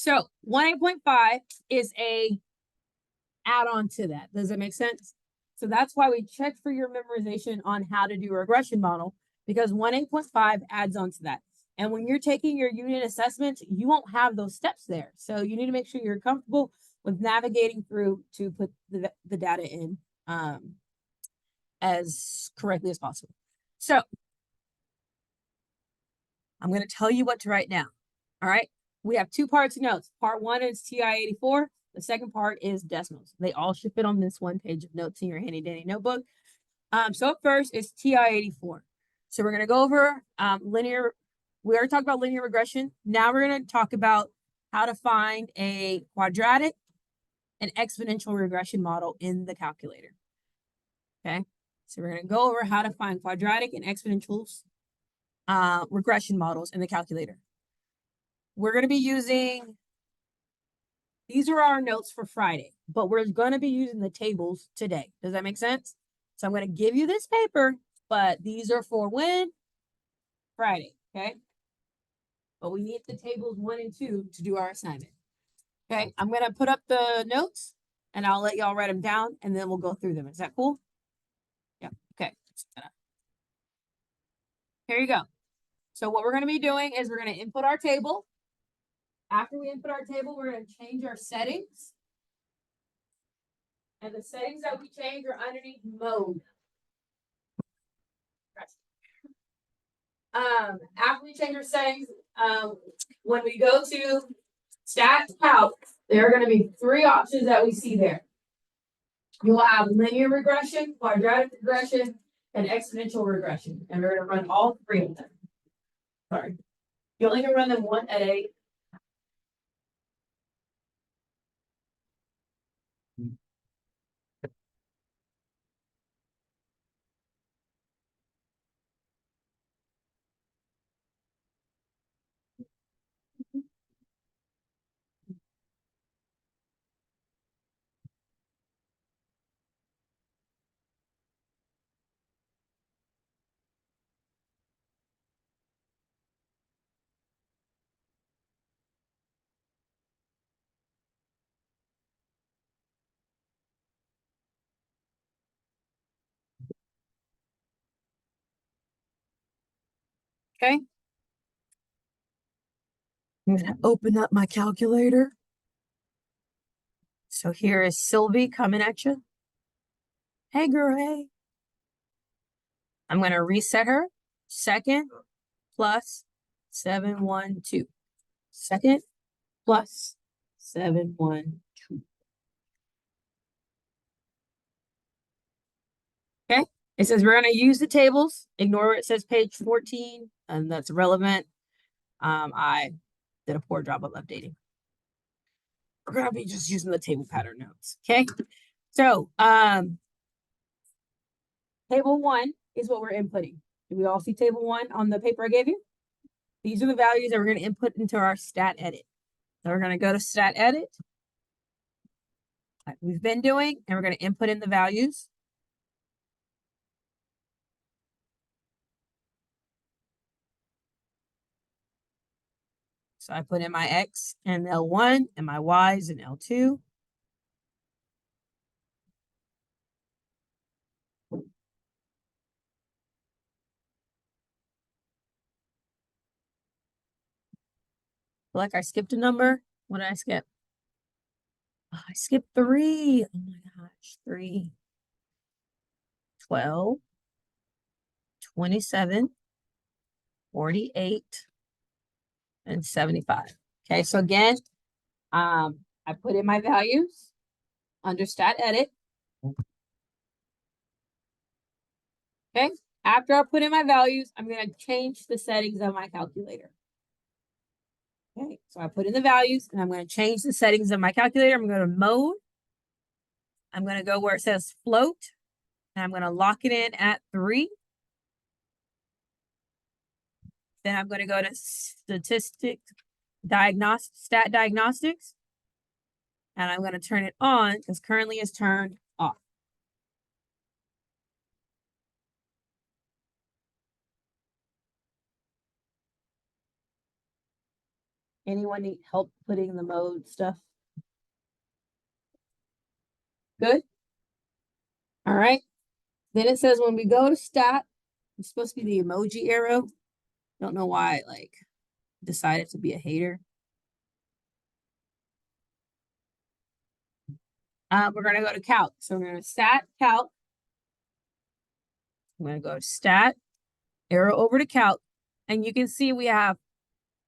So 1A.5 is a add-on to that. Does that make sense? So that's why we check for your memorization on how to do a regression model, because 1A.5 adds on to that. And when you're taking your unit assessments, you won't have those steps there. So you need to make sure you're comfortable with navigating through to put the data in as correctly as possible. So I'm going to tell you what to write down. All right. We have two parts of notes. Part one is TI-84. The second part is decimals. They all should fit on this one page of notes in your handy dandy notebook. So up first is TI-84. So we're going to go over linear. We already talked about linear regression. Now we're going to talk about how to find a quadratic and exponential regression model in the calculator. Okay. So we're going to go over how to find quadratic and exponentials regression models in the calculator. We're going to be using, these are our notes for Friday, but we're going to be using the tables today. Does that make sense? So I'm going to give you this paper, but these are for when? Friday, okay? But we need the tables 1 and 2 to do our assignment. Okay, I'm going to put up the notes and I'll let y'all write them down and then we'll go through them. Is that cool? Yeah, okay. Here you go. So what we're going to be doing is we're going to input our table. After we input our table, we're going to change our settings. And the settings that we change are underneath mode. After we change our settings, when we go to stat calc, there are going to be 3 options that we see there. You will have linear regression, quadratic regression, and exponential regression. And we're going to run all 3 of them. Sorry. You only can run them one at a. Okay. I'm going to open up my calculator. So here is Sylvie coming at you. Hey, girl, hey. I'm going to reset her. Second plus 712. Second plus 712. Okay. It says we're going to use the tables. Ignore where it says page 14, and that's relevant. I did a poor job of updating. We're going to be just using the table pattern notes. Okay. So, table 1 is what we're inputting. Do we all see table 1 on the paper I gave you? These are the values that we're going to input into our stat edit. So we're going to go to stat edit, like we've been doing, and we're going to input in the values. So I put in my X and L1 and my Y's and L2. Like I skipped a number. What did I skip? Oh, I skipped 3. Oh my gosh, 3. 12, 27, 48, and 75. Okay, so again, I put in my values under stat edit. Okay, after I put in my values, I'm going to change the settings of my calculator. Okay, so I put in the values and I'm going to change the settings of my calculator. I'm going to mode. I'm going to go where it says float and I'm going to lock it in at 3. Then I'm going to go to statistics, stat diagnostics. And I'm going to turn it on because currently it's turned off. Anyone need help putting the mode stuff? Good? All right. Then it says when we go to stat, it's supposed to be the emoji arrow. Don't know why it like decided to be a hater. We're gonna go to calc. So we're gonna stat calc. I'm gonna go to stat, arrow over to calc, and you can see we have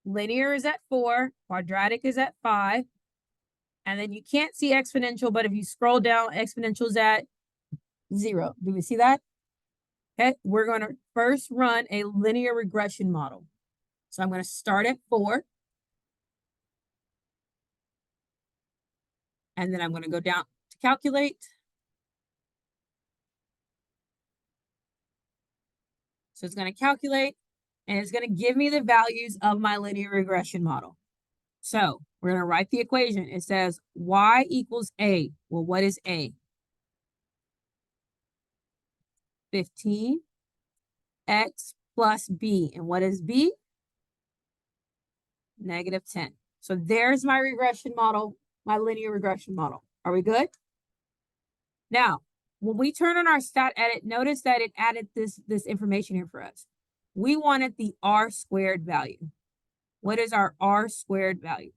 linear is at 4, quadratic is at 5, and then you can't see exponential, but if you scroll down, exponential is at 0. Do we see that? Okay, we're going to first run a linear regression model. So I'm going to start at 4. And then I'm going to go down to calculate. So it's going to calculate, and it's going to give me the values of my linear regression model. So we're going to write the equation. It says y equals a. Well, what is a? 15 x plus b. And what is b? Negative 10. So there's my regression model, my linear regression model. Are we good? Now, when we turn on our stat edit, notice that it added this information here for us. We wanted the r squared value. What is our r squared value?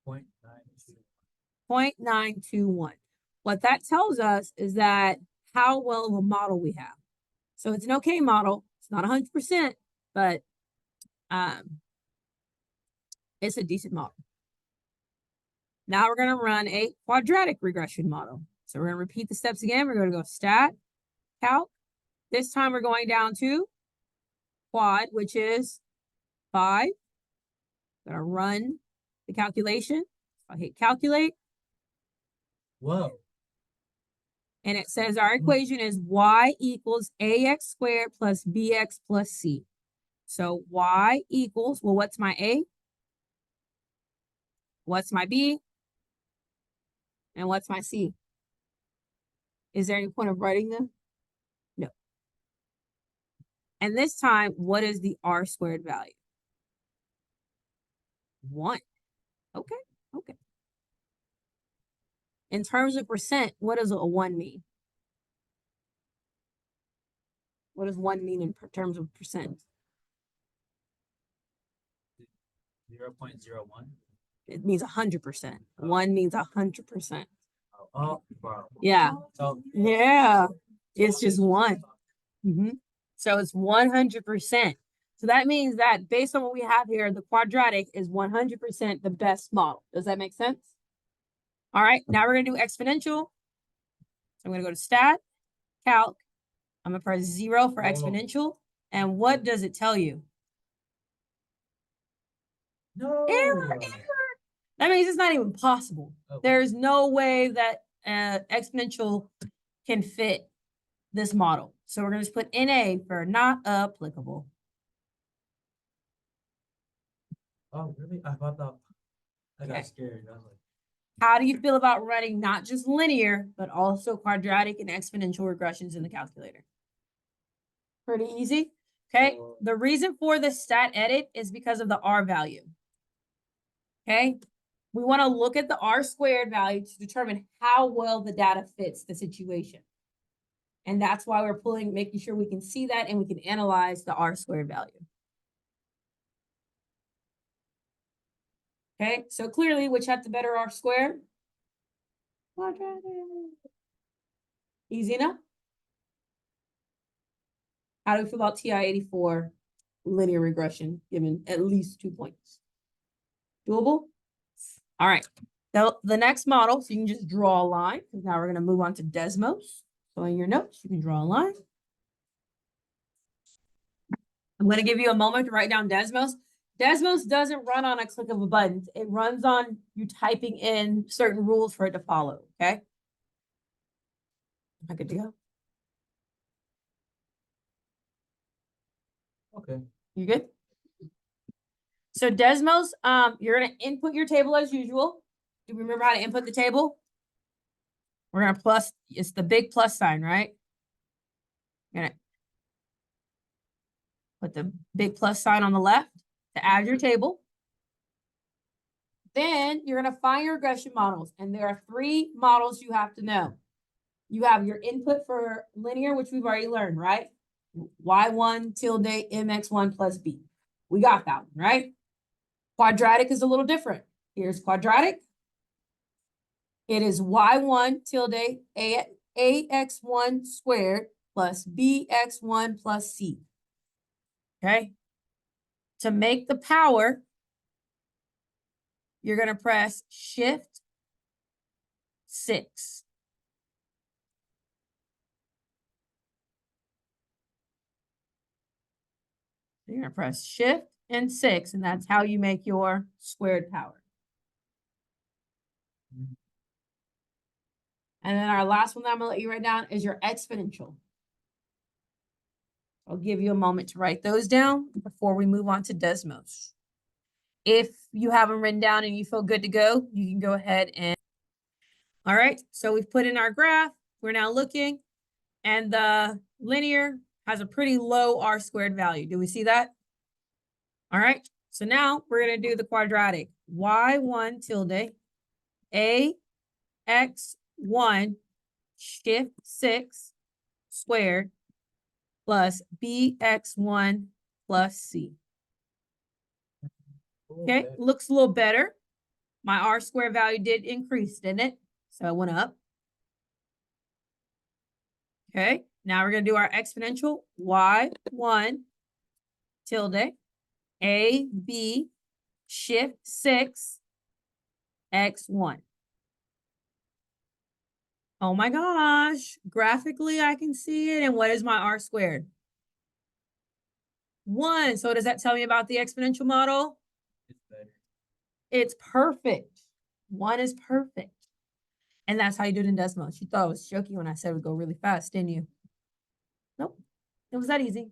0.921. What that tells us is that how well of a model we have. So it's an okay model. It's not 100%, but it's a decent model. Now we're going to run a quadratic regression model. So we're going to repeat the steps again. We're going to go stat, calc. This time we're going down to quad, which is 5. I'm going to run the calculation. I hit calculate. Whoa. And it says our equation is y equals ax squared plus bx plus c. So y equals, well, what's my a? What's my b? And what's my c? Is there any point of writing them? No. And this time, what is the r squared value? 1. Okay, okay. In terms of percent, what does a 1 mean? What does 1 mean in terms of percent? 0.01. It means 100%. 1 means 100%. Oh, wow. Yeah. So, Yeah. It's just 1. So it's 100%. So that means that based on what we have here, the quadratic is 100% the best model. Does that make sense? All right. Now we're going to do exponential. So I'm going to go to stat, calc. I'm going to press 0 for exponential. And what does it tell you? no. Error. That means it's not even possible. Oh. There's no way that exponential can fit this model. So we're going to just put NA for not applicable. Oh, really? I thought that. I got Okay. scared. I was like, How do you feel about running not just linear, but also quadratic and exponential regressions in the calculator? Pretty easy. Okay. The reason for the stat edit is because of the R value. Okay. We want to look at the R squared value to determine how well the data fits the situation. And that's why we're making sure we can see that and we can analyze the R squared value. Okay, so clearly, which had the better R squared? Quadratic. Easy enough? How do we feel about TI-84 linear regression given at least 2 points? Doable? All right. The next model, so you can just draw a line, because now we're going to move on to Desmos. So in your notes, you can draw a line. I'm going to give you a moment to write down Desmos. Desmos doesn't run on a click of a button. It runs on you typing in certain rules for it to follow, okay? Am I good to go? okay. You good? So Desmos, you're going to input your table as usual. Do you remember how to input the table? We're going to plus, it's the big plus sign, right? You're going to put the big plus sign on the left to add your table. Then you're going to find your regression models. And there are 3 models you have to know. You have your input for linear, which we've already learned, right? Y1 tilde mx1 plus b. We got that one, right? Quadratic is a little different. Here's quadratic. It is y1 tilde ax1 squared plus bx1 plus c. Okay? To make the power, you're going to press Shift 6. You're going to press Shift and 6, and that's how you make your squared power. And then our last one that I'm going to let you write down is your exponential. I'll give you a moment to write those down before we move on to Desmos. If you have them written down and you feel good to go, you can go ahead and. All right, so we've put in our graph. We're now looking, and the linear has a pretty low r squared value. Do we see that? All right, so now we're going to do the quadratic. Y1 tilde ax1 shift 6 squared plus bx1 plus c. Okay, looks a little better. My r squared value did increase, didn't it? So it went up. Okay, now we're going to do our exponential. Y1 tilde AB shift 6 x1. Oh my gosh, graphically I can see it. And what is my r squared? 1. So does that tell me about the exponential model? It's better. It's perfect. 1 is perfect. And that's how you do it in Desmos. You thought I was joking when I said it would go really fast, didn't you? Nope. It was that easy.